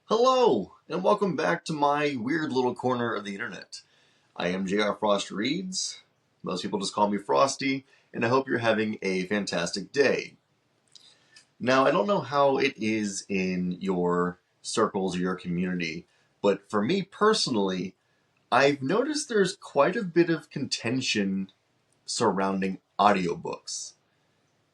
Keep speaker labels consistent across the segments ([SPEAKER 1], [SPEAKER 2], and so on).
[SPEAKER 1] Hello, and welcome back to my weird little corner of the internet. I am JRFrostReads. Most people just call me Frosty, and I hope you're having a fantastic day. Now, I don't know how it is in your circles or your community, but for me personally, I've noticed there's quite a bit of contention surrounding audiobooks.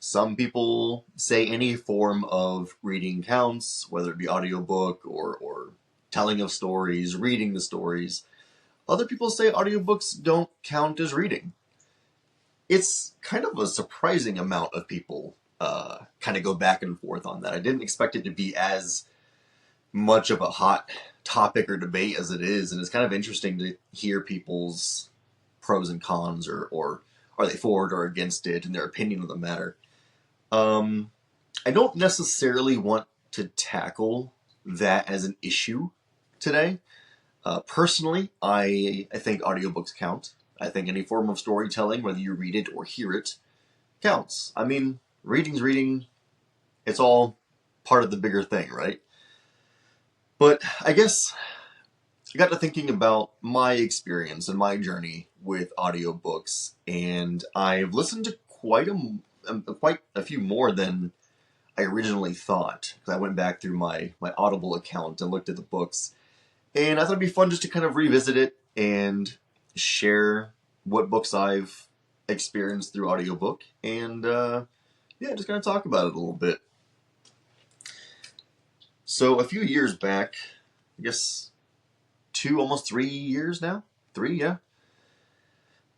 [SPEAKER 1] Some people say any form of reading counts, whether it be audiobook or telling of stories, reading the stories. Other people say audiobooks don't count as reading. It's kind of a surprising amount of people kind of go back and forth on that. I didn't expect it to be as much of a hot topic or debate as it is, and it's kind of interesting to hear people's pros and cons, or are they for it or against it, and their opinion of the matter. I don't necessarily want to tackle that as an issue today. Personally, I think audiobooks count. I think any form of storytelling, whether you read it or hear it, counts. I mean, reading's reading. It's all part of the bigger thing, right? But I guess I got to thinking about my experience and my journey with audiobooks, and I've listened to quite a few more than I originally thought. Because I went back through my Audible account and looked at the books, and I thought it'd be fun just to kind of revisit it and share what books I've experienced through audiobook, and just kind of talk about it a little bit. So a few years back, I guess almost 3 years now,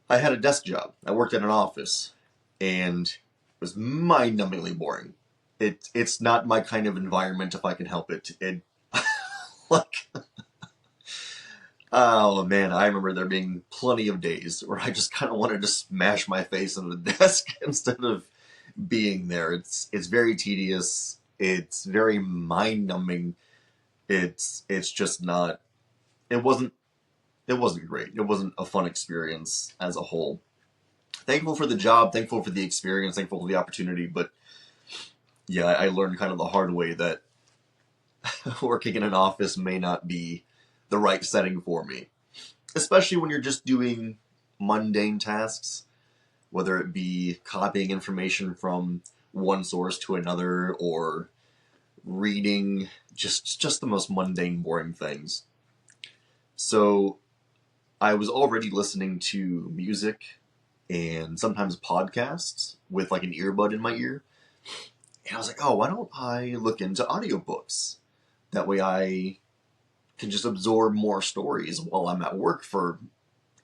[SPEAKER 1] I had a desk job. I worked at an office, and it was mind-numbingly boring. It's not my kind of environment if I can help it. Like, oh man, I remember there being plenty of days where I just kind of wanted to smash my face on the desk instead of being there. It's very tedious. It's very mind-numbing. It's just not. It wasn't great. It wasn't a fun experience as a whole. Thankful for the job, thankful for the experience, thankful for the opportunity, but yeah, I learned kind of the hard way that working in an office may not be the right setting for me. Especially when you're just doing mundane tasks, whether it be copying information from one source to another or reading just the most mundane, boring things. So I was already listening to music and sometimes podcasts with like an earbud in my ear. And I was like, oh, why don't I look into audiobooks? That way I can just absorb more stories while I'm at work for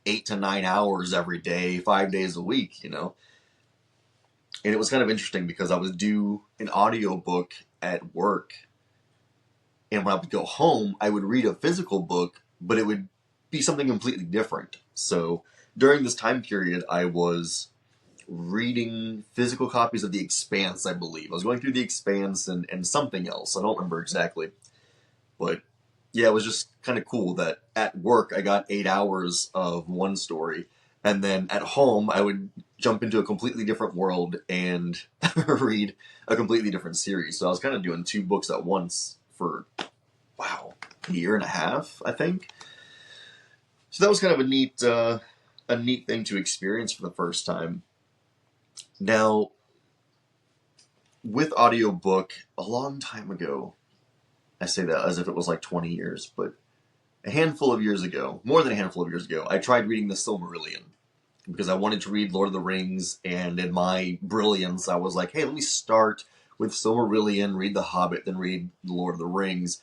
[SPEAKER 1] 8 to 9 hours every day, 5 days a week, And it was kind of interesting because I was due an audiobook at work. And when I would go home, I would read a physical book, but it would be something completely different. So during this time period, I was reading physical copies of The Expanse, I believe. I was going through The Expanse and something else. I don't remember exactly. But yeah, it was just kind of cool that at work I got 8 hours of one story, and then at home I would jump into a completely different world and read a completely different series. So I was kind of doing 2 books at once for, a year and a half, I think. So that was kind of a neat thing to experience for the first time. Now, with audiobook, a long time ago, I say that as if it was like 20 years, but a handful of years ago, more than a handful of years ago, I tried reading the Silmarillion because I wanted to read Lord of the Rings, and in my brilliance, I was like, hey, let me start with Silmarillion, read The Hobbit, then read The Lord of the Rings,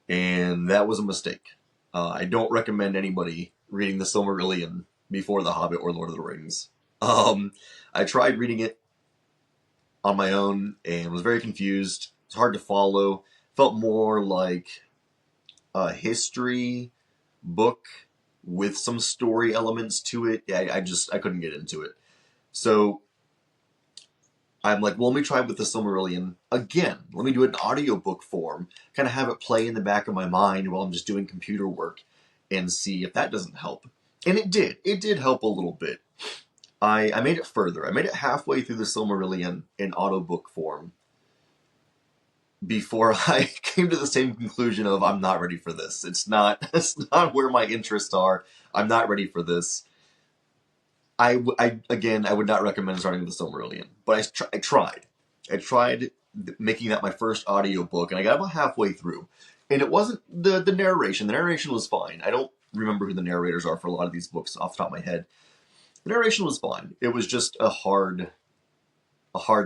[SPEAKER 1] and that was a mistake. I don't recommend anybody reading the Silmarillion before The Hobbit or Lord of the Rings. I tried reading it on my own and was very confused. It's hard to follow. Felt more like a history book with some story elements to it. Yeah, I couldn't get into it. So I'm like, well, let me try with the Silmarillion again. Let me do it in audiobook form, kind of have it play in the back of my mind while I'm just doing computer work and see if that doesn't help. And it did. It did help a little bit. I made it further. I made it halfway through the Silmarillion in audiobook form. before I came to the same conclusion of I'm not ready for this. It's not where my interests are. I'm not ready for this. I would not recommend starting with the Silmarillion, but I tried. I tried making that my first audiobook, and I got about halfway through. And it wasn't the narration. The narration was fine. I don't remember who the narrators are for a lot of these books off the top of my head. The narration was fine. It was just a hard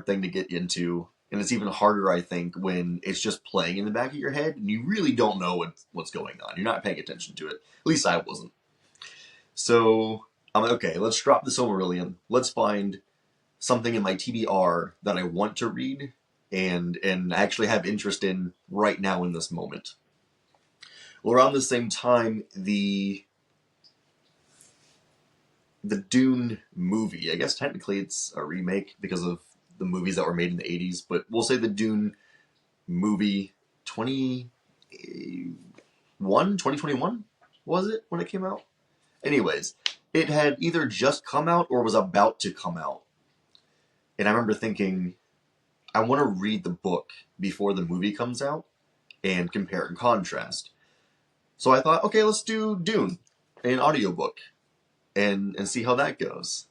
[SPEAKER 1] thing to get into. And it's even harder, I think, when it's just playing in the back of your head and you really don't know what's going on. You're not paying attention to it. At least I wasn't. So I'm like, okay, let's drop the Silmarillion. Let's find something in my TBR that I want to read and actually have interest in right now in this moment. Well, around the same time, the Dune movie, I guess technically it's a remake because of the movies that were made in the 80s, but we'll say the Dune movie 2021, was it, when it came out? Anyways, it had either just come out or was about to come out. And I remember thinking, I want to read the book before the movie comes out and compare and contrast. So I thought, okay, let's do Dune, an audiobook, and see how that goes.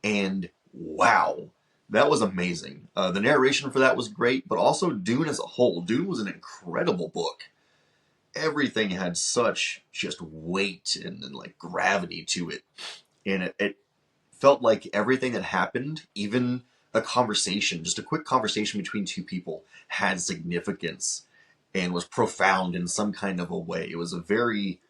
[SPEAKER 1] And wow, that was amazing. The narration for that was great, but also Dune as a whole. Dune was an incredible book. Everything had such just weight and like gravity to it. And it felt like everything that happened, even a conversation, just a quick conversation between two people, had significance and was profound in some kind of a way. It was a very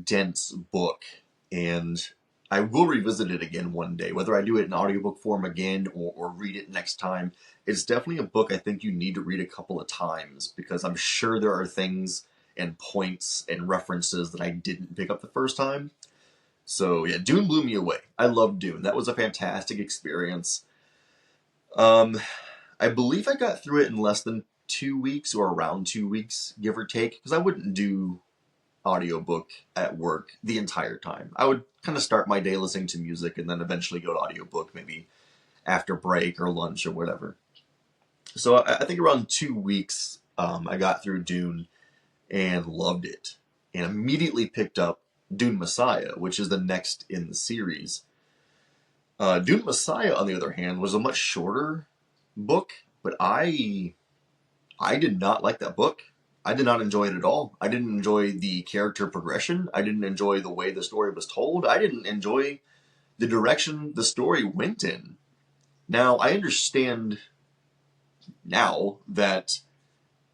[SPEAKER 1] dense book, and I will revisit it again one day, whether I do it in audiobook form again or read it next time. It's definitely a book I think you need to read a couple of times, because I'm sure there are things and points and references that I didn't pick up the first time. So yeah, Dune blew me away. I loved Dune. That was a fantastic experience. I believe I got through it in less than 2 weeks, or around 2 weeks, give or take, because I wouldn't do audiobook at work the entire time. I would kind of start my day listening to music and then eventually go to audiobook maybe after break or lunch or whatever. So I think around 2 weeks, I got through Dune and loved it, and immediately picked up Dune Messiah, which is the next in the series. Dune Messiah, on the other hand, was a much shorter book, but I did not like that book. I did not enjoy it at all. I didn't enjoy the character progression. I didn't enjoy the way the story was told. I didn't enjoy the direction the story went in. Now, I understand now that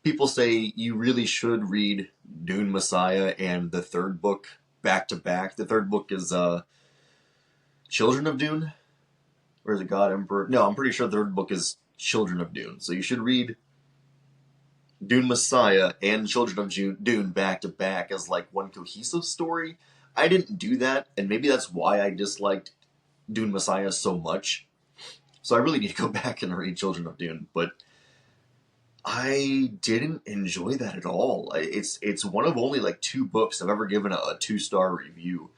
[SPEAKER 1] people say you really should read Dune Messiah and the third book back to back. The third book is Children of Dune? Or is it God Emperor? No, I'm pretty sure the third book is Children of Dune. So you should read Dune Messiah and Children of Dune back to back as like one cohesive story. I didn't do that, and maybe that's why I disliked Dune Messiah so much. So I really need to go back and read Children of Dune, but I didn't enjoy that at all. It's one of only like 2 books I've ever given a 2-star review,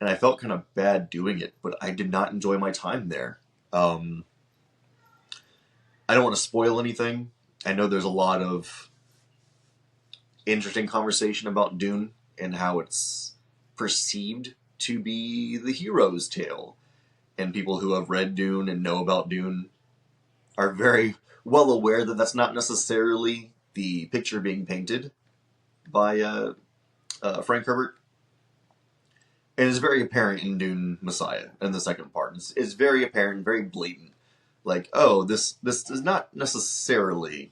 [SPEAKER 1] and I felt kind of bad doing it, but I did not enjoy my time there. I don't want to spoil anything. I know there's a lot of interesting conversation about Dune and how it's perceived to be the hero's tale. And people who have read Dune and know about Dune are very well aware that that's not necessarily the picture being painted by Frank Herbert. And it's very apparent in Dune Messiah in the second part. It's very apparent, very blatant. Like, oh, this is not necessarily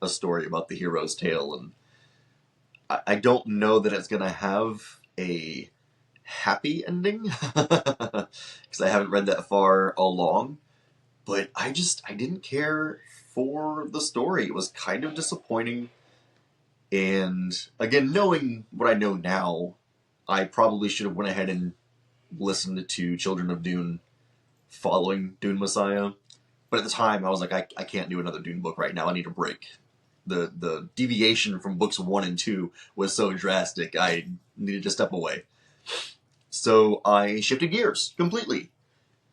[SPEAKER 1] a story about the hero's tale, and I don't know that it's going to have a happy ending, because I haven't read that far along, but I didn't care for the story. It was kind of disappointing, and again, knowing what I know now, I probably should have went ahead and listened to Children of Dune following Dune Messiah, but at the time I was like, I can't do another Dune book right now. I need a break. The deviation from books 1 and 2 was so drastic, I needed to step away. So I shifted gears completely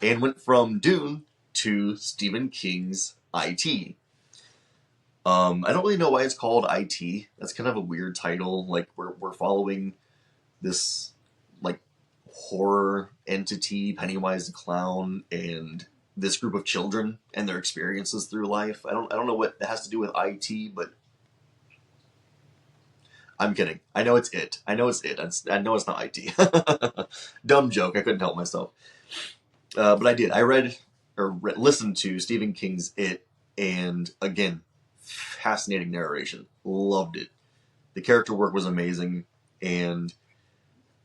[SPEAKER 1] and went from Dune to Stephen King's IT. I don't really know why it's called IT. That's kind of a weird title. Like we're following this like horror entity, Pennywise the Clown, and this group of children and their experiences through life. I don't know what it has to do with IT, but I'm kidding. I know it's it. I know it's it. I know it's not IT. Dumb joke. I couldn't help myself. But I did. I listened to Stephen King's It, and again, fascinating narration. Loved it. The character work was amazing, and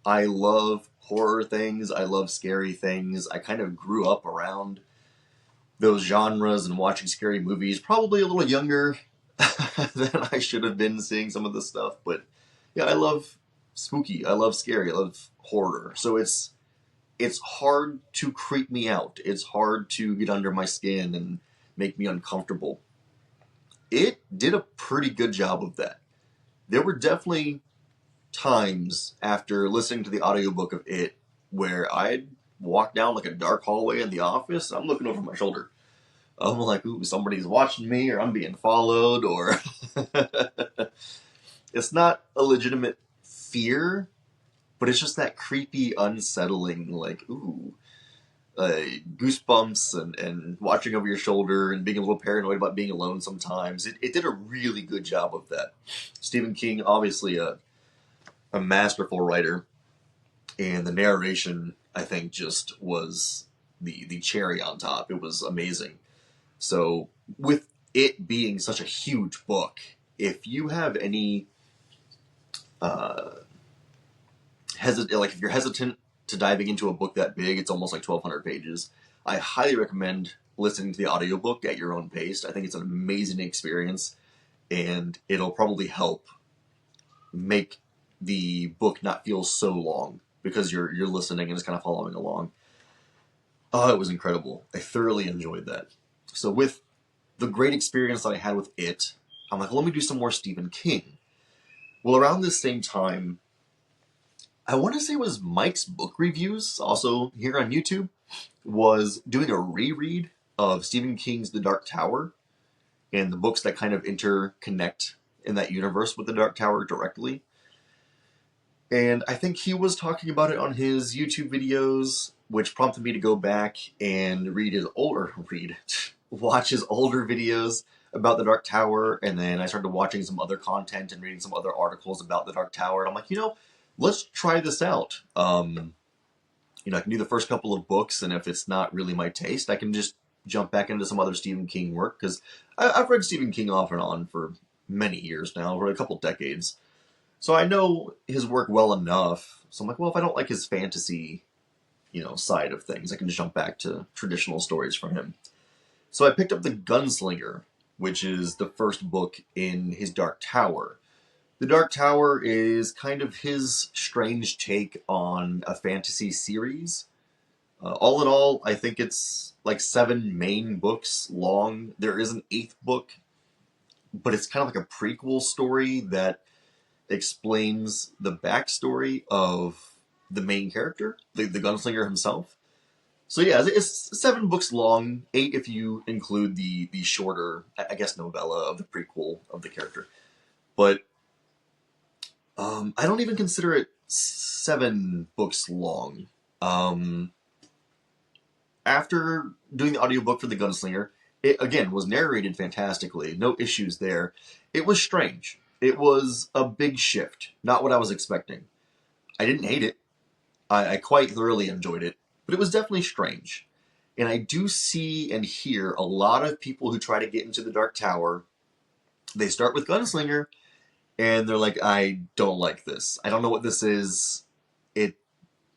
[SPEAKER 1] I love horror things. I love scary things. I kind of grew up around those genres and watching scary movies, probably a little younger than I should have been seeing some of this stuff. But yeah, I love spooky. I love scary. I love horror. So it's hard to creep me out. It's hard to get under my skin and make me uncomfortable. It did a pretty good job of that. There were definitely times after listening to the audiobook of It where I'd walk down like a dark hallway in the office. I'm looking over my shoulder. I'm like, ooh, somebody's watching me, or I'm being followed, or it's not a legitimate fear, but it's just that creepy, unsettling, like, ooh, goosebumps and watching over your shoulder and being a little paranoid about being alone sometimes. It did a really good job of that. Stephen King, obviously a masterful writer, and the narration, I think, just was the cherry on top. It was amazing. So, with it being such a huge book, if you have any if you're hesitant to diving into a book that big, it's almost like 1,200 pages. I highly recommend listening to the audiobook at your own pace. I think it's an amazing experience, and it'll probably help make the book not feel so long because you're listening and just kind of following along. Oh, it was incredible. I thoroughly enjoyed that. So with the great experience that I had with it, I'm like, well, let me do some more Stephen King. Well, around this same time, I want to say it was Mike's Book Reviews, also here on YouTube, was doing a reread of Stephen King's The Dark Tower and the books that kind of interconnect in that universe with The Dark Tower directly. And I think he was talking about it on his YouTube videos, which prompted me to go back and watch his older videos about The Dark Tower, and then I started watching some other content and reading some other articles about The Dark Tower, and I'm like, let's try this out. I can do the first couple of books, and if it's not really my taste, I can just jump back into some other Stephen King work, because I've read Stephen King off and on for many years now, for a couple decades. So I know his work well enough. So I'm like, well, if I don't like his fantasy, side of things, I can just jump back to traditional stories from him. So I picked up The Gunslinger, which is the first book in his Dark Tower. The Dark Tower is kind of his strange take on a fantasy series. All in all, I think it's like 7 main books long. There is an 8th book, but it's kind of like a prequel story that explains the backstory of the main character, the gunslinger himself. So yeah, it's 7 books long, 8 if you include the shorter, I guess, novella of the prequel of the character. But I don't even consider it 7 books long. After doing the audiobook for The Gunslinger, it again was narrated fantastically, no issues there. It was strange. It was a big shift, not what I was expecting. I didn't hate it. I quite thoroughly enjoyed it, but it was definitely strange. And I do see and hear a lot of people who try to get into the Dark Tower. They start with Gunslinger, and they're like, I don't like this. I don't know what this is. It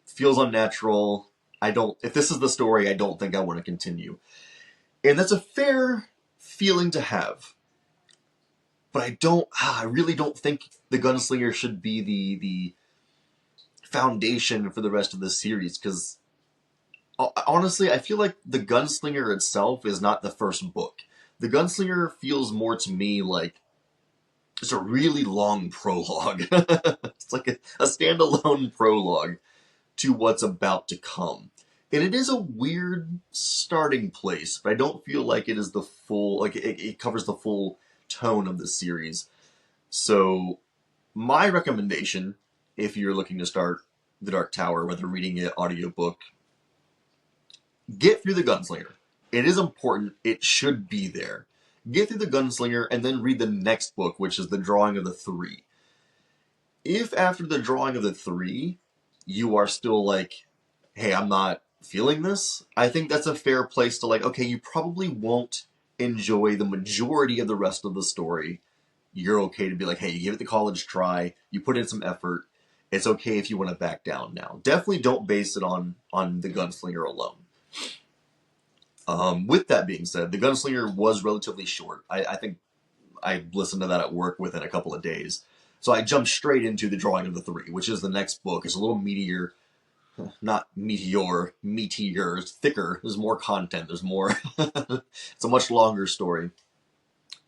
[SPEAKER 1] feels unnatural. If this is the story, I don't think I want to continue. And that's a fair feeling to have. But I really don't think the Gunslinger should be the foundation for the rest of the series, because honestly, I feel like the Gunslinger itself is not the first book. The Gunslinger feels more to me like it's a really long prologue. It's like a standalone prologue to what's about to come. And it is a weird starting place, but I don't feel like it is the full, like it covers the full tone of the series. So my recommendation, if you're looking to start The Dark Tower, whether reading it, audiobook, get through The Gunslinger. It is important. It should be there. Get through The Gunslinger and then read the next book, which is The Drawing of the Three. If after The Drawing of the Three, you are still like, hey, I'm not feeling this, I think that's a fair place to like, okay, you probably won't enjoy the majority of the rest of the story. You're okay to be like, hey, you give it the college try, you put in some effort, it's okay if you want to back down now. Definitely don't base it on The Gunslinger alone. With that being said, The Gunslinger was relatively short. I think I listened to that at work within a couple of days. So I jumped straight into The Drawing of the Three, which is the next book. It's a little meatier. Not meteor, it's thicker. There's more content. There's more. It's a much longer story.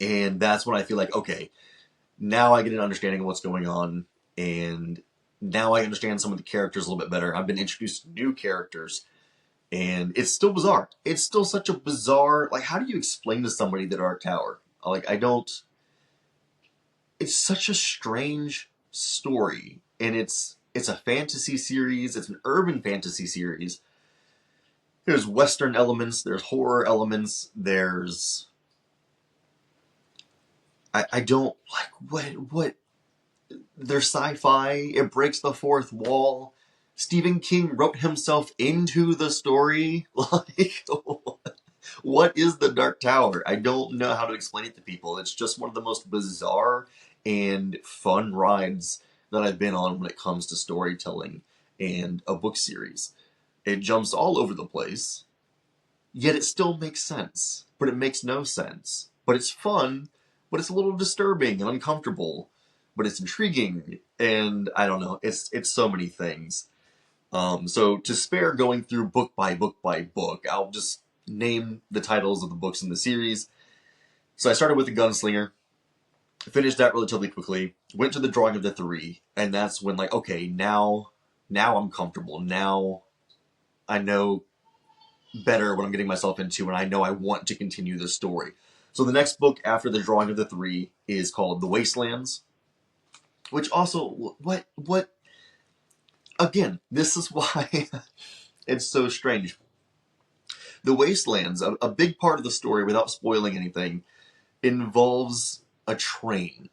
[SPEAKER 1] And that's when I feel like, okay, now I get an understanding of what's going on. And now I understand some of the characters a little bit better. I've been introduced to new characters. And it's still bizarre. It's still such a bizarre, like, how do you explain to somebody The Dark Tower? Like, it's such a strange story. And it's a fantasy series. It's an urban fantasy series. There's Western elements. There's horror elements. There's... I don't... Like, what... There's sci-fi. It breaks the fourth wall. Stephen King wrote himself into the story. Like, what is The Dark Tower? I don't know how to explain it to people. It's just one of the most bizarre and fun rides that I've been on when it comes to storytelling and a book series. It jumps all over the place, yet it still makes sense, but it makes no sense. But it's fun, but it's a little disturbing and uncomfortable, but it's intriguing, and I don't know, it's so many things. So to spare going through book by book by book, I'll just name the titles of the books in the series. So I started with The Gunslinger, finished that relatively quickly, went to The Drawing of the Three, and that's when, like, okay, now I'm comfortable. Now I know better what I'm getting myself into, and I know I want to continue this story. So the next book after The Drawing of the Three is called The Wastelands, which also, what, again, this is why it's so strange. The Wastelands, a big part of the story, without spoiling anything, involves a train.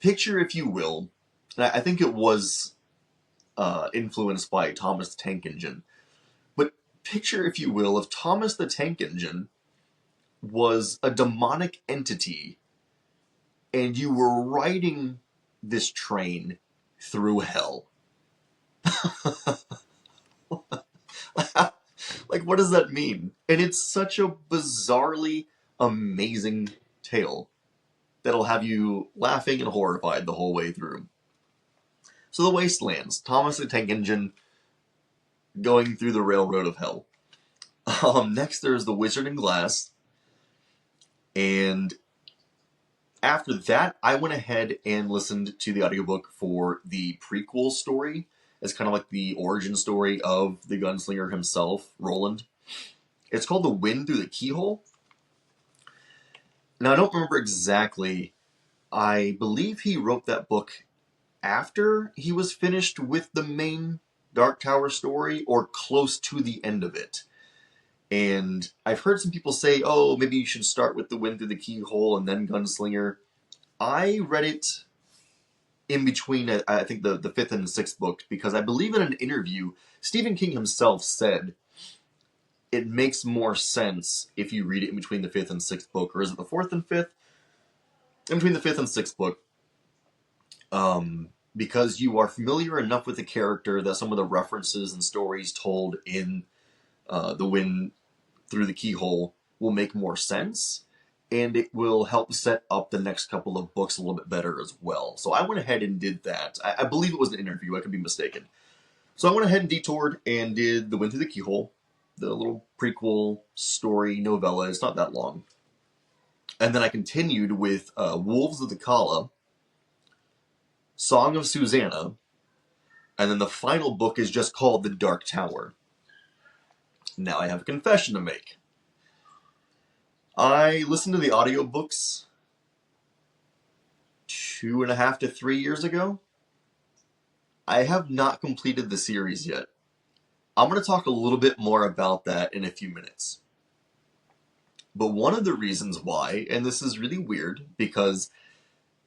[SPEAKER 1] Picture, if you will, and I think it was influenced by Thomas the Tank Engine, but picture, if you will, if Thomas the Tank Engine was a demonic entity and you were riding this train through hell. Like, what does that mean? And it's such a bizarrely amazing tale that'll have you laughing and horrified the whole way through. So The Wastelands, Thomas the Tank Engine going through the railroad of hell. Next there's The Wizard in Glass. And after that, I went ahead and listened to the audiobook for the prequel story. It's kind of like the origin story of the gunslinger himself, Roland. It's called The Wind Through the Keyhole. Now, I don't remember exactly. I believe he wrote that book after he was finished with the main Dark Tower story, or close to the end of it. And I've heard some people say, oh, maybe you should start with The Wind Through the Keyhole and then Gunslinger. I read it in between, I think, the fifth and sixth book, because I believe in an interview, Stephen King himself said it makes more sense if you read it in between the fifth and sixth book, or is it the fourth and fifth? In between the fifth and sixth book, because you are familiar enough with the character that some of the references and stories told in The Wind Through the Keyhole will make more sense, and it will help set up the next couple of books a little bit better as well. So I went ahead and did that. I believe it was an interview, I could be mistaken. So I went ahead and detoured and did The Wind Through the Keyhole, the little prequel story novella. It's not that long. And then I continued with Wolves of the Kala, Song of Susanna, and then the final book is just called The Dark Tower. Now I have a confession to make. I listened to the audiobooks 2.5 to 3 years ago. I have not completed the series yet. I'm going to talk a little bit more about that in a few minutes. But one of the reasons why, and this is really weird, because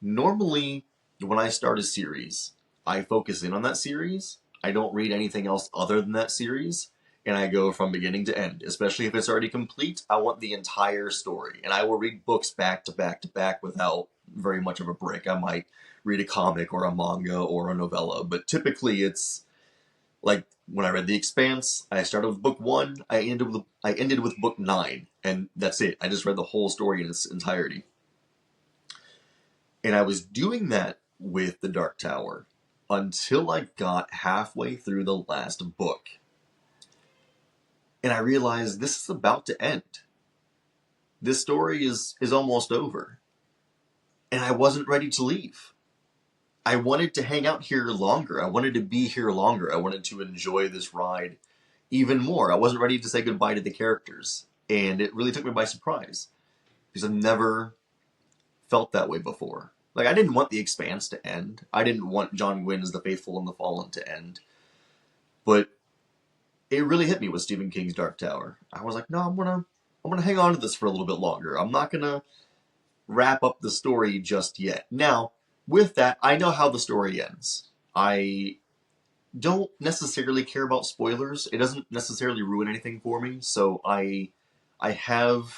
[SPEAKER 1] normally when I start a series, I focus in on that series. I don't read anything else other than that series, and I go from beginning to end. Especially if it's already complete, I want the entire story, and I will read books back to back to back without very much of a break. I might read a comic or a manga or a novella, but typically it's like when I read The Expanse, I started with book 1, I ended with book 9, and that's it. I just read the whole story in its entirety. And I was doing that with The Dark Tower until I got halfway through the last book. And I realized this is about to end. This story is almost over. And I wasn't ready to leave. I wanted to hang out here longer. I wanted to be here longer. I wanted to enjoy this ride even more. I wasn't ready to say goodbye to the characters. And it really took me by surprise. Because I've never felt that way before. Like, I didn't want The Expanse to end. I didn't want John Gwynne's The Faithful and the Fallen to end. But it really hit me with Stephen King's Dark Tower. I was like, no, I'm gonna hang on to this for a little bit longer. I'm not gonna wrap up the story just yet. Now, with that, I know how the story ends. I don't necessarily care about spoilers. It doesn't necessarily ruin anything for me. So I have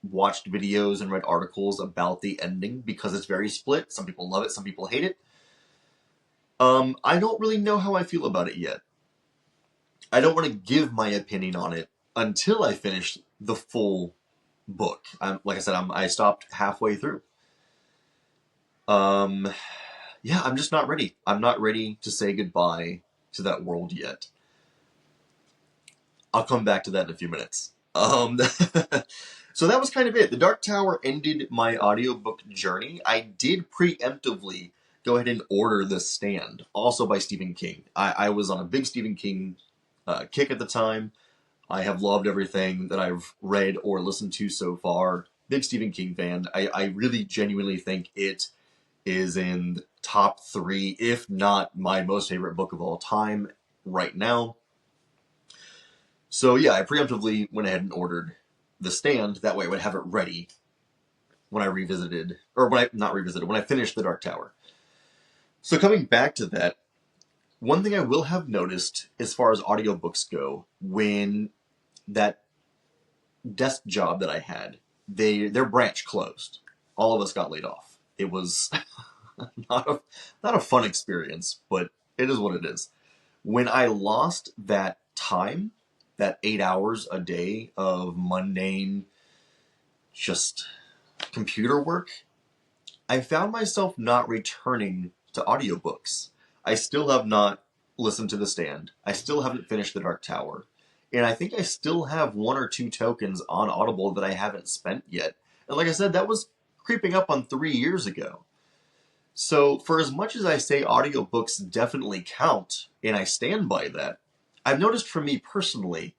[SPEAKER 1] watched videos and read articles about the ending because it's very split. Some people love it, some people hate it. I don't really know how I feel about it yet. I don't want to give my opinion on it until I finish the full book. Like I said, I stopped halfway through. Yeah, I'm just not ready. I'm not ready to say goodbye to that world yet. I'll come back to that in a few minutes. So that was kind of it. The Dark Tower ended my audiobook journey. I did preemptively go ahead and order The Stand, also by Stephen King. I was on a big Stephen King kick at the time. I have loved everything that I've read or listened to so far. Big Stephen King fan. I really genuinely think it is in the top 3, if not my most favorite book of all time right now. So yeah, I preemptively went ahead and ordered The Stand. That way I would have it ready when I revisited, or when I finished The Dark Tower. So coming back to that, one thing I will have noticed as far as audiobooks go, when that desk job that I had, their branch closed. All of us got laid off. It was not a fun experience, but it is what it is. When I lost that time, that 8 hours a day of mundane, just computer work, I found myself not returning to audiobooks. I still have not listened to The Stand. I still haven't finished The Dark Tower. And I think I still have 1 or 2 tokens on Audible that I haven't spent yet. And like I said, that was creeping up on 3 years ago. So for as much as I say audiobooks definitely count, and I stand by that, I've noticed for me personally,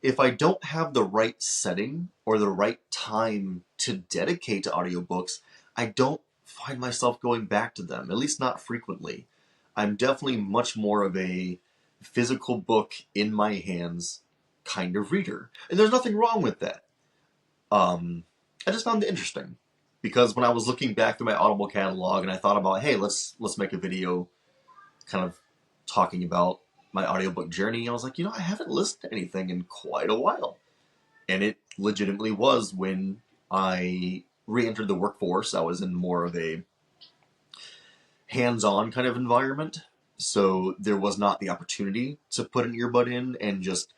[SPEAKER 1] if I don't have the right setting or the right time to dedicate to audiobooks, I don't find myself going back to them, at least not frequently. I'm definitely much more of a physical book in my hands kind of reader. And there's nothing wrong with that. I just found it interesting. Because when I was looking back through my Audible catalog and I thought about, hey, let's make a video kind of talking about my audiobook journey, I was like, I haven't listened to anything in quite a while. And it legitimately was when I re-entered the workforce. I was in more of a hands-on kind of environment. So there was not the opportunity to put an earbud in and just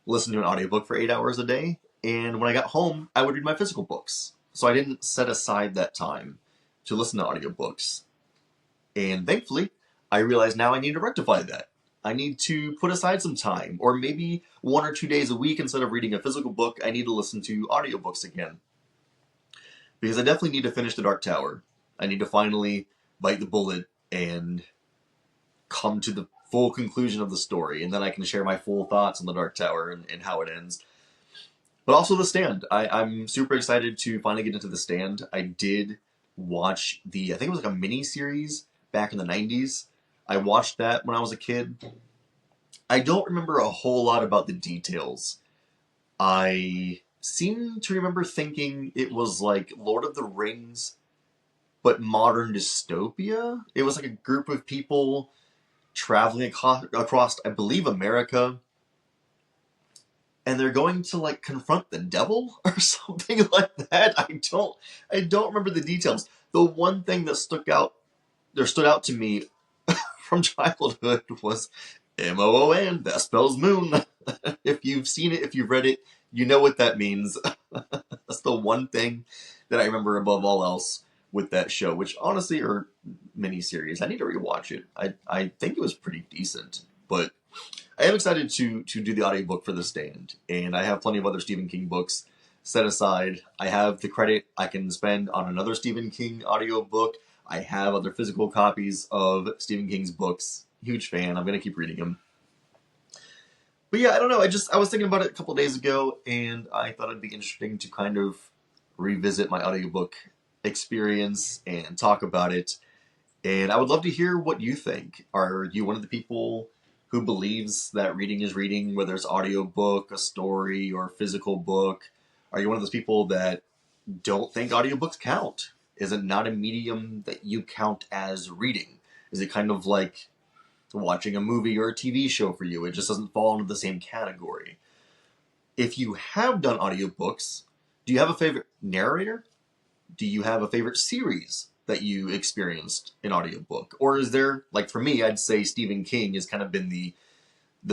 [SPEAKER 1] listen to an audiobook for 8 hours a day. And when I got home, I would read my physical books. So I didn't set aside that time to listen to audiobooks. And thankfully, I realize now I need to rectify that. I need to put aside some time, or maybe 1 or 2 days a week, instead of reading a physical book, I need to listen to audiobooks again. Because I definitely need to finish The Dark Tower. I need to finally bite the bullet and come to the full conclusion of the story, and then I can share my full thoughts on The Dark Tower and how it ends. But also The Stand. I'm super excited to finally get into The Stand. I did watch I think it was like a mini series back in the 90s. I watched that when I was a kid. I don't remember a whole lot about the details. I seem to remember thinking it was like Lord of the Rings, but modern dystopia. It was like a group of people traveling across, I believe, America, and they're going to like confront the devil or something like that. I don't remember the details. The one thing that stood out to me from childhood was MOON. That spells moon. If you've seen it, if you've read it, you know what that means. That's the one thing that I remember above all else with that show, which honestly, or miniseries, I need to rewatch it. I think it was pretty decent, but I am excited to do the audiobook for The Stand, and I have plenty of other Stephen King books set aside. I have the credit I can spend on another Stephen King audiobook. I have other physical copies of Stephen King's books. Huge fan. I'm going to keep reading them. But yeah, I don't know. I was thinking about it a couple days ago, and I thought it'd be interesting to kind of revisit my audiobook experience and talk about it. And I would love to hear what you think. Are you one of the people who believes that reading is reading, whether it's audiobook, a story, or a physical book? Are you one of those people that don't think audiobooks count? Is it not a medium that you count as reading? Is it kind of like watching a movie or a TV show for you? It just doesn't fall into the same category. If you have done audiobooks, do you have a favorite narrator? Do you have a favorite series that you experienced in audiobook? Or is there, like for me, I'd say Stephen King has kind of been the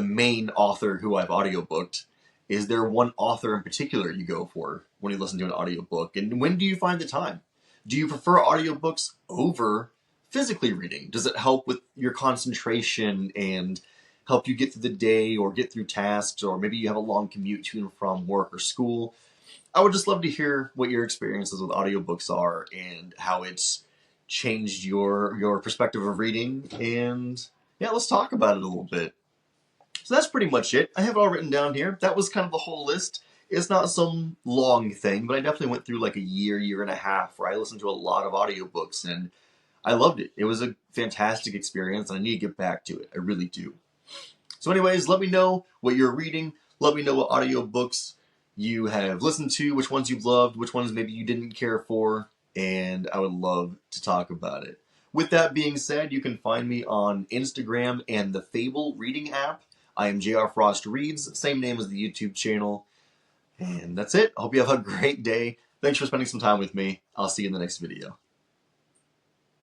[SPEAKER 1] main author who I've audiobooked. Is there one author in particular you go for when you listen to an audiobook? And when do you find the time? Do you prefer audiobooks over physically reading? Does it help with your concentration and help you get through the day or get through tasks, or maybe you have a long commute to and from work or school? I would just love to hear what your experiences with audiobooks are and how it's changed your perspective of reading. And yeah, let's talk about it a little bit. So that's pretty much it. I have it all written down here. That was kind of the whole list. It's not some long thing, but I definitely went through like a year and a half where I listened to a lot of audiobooks, and I loved it. It was a fantastic experience, and I need to get back to it. I really do. So anyways, let me know what you're reading. Let me know what audiobooks you have listened to, which ones you've loved, which ones maybe you didn't care for, and I would love to talk about it. With that being said, you can find me on Instagram and the Fable reading app. I am JRFrostReads, same name as the YouTube channel. And that's it. I hope you have a great day. Thanks for spending some time with me. I'll see you in the next video.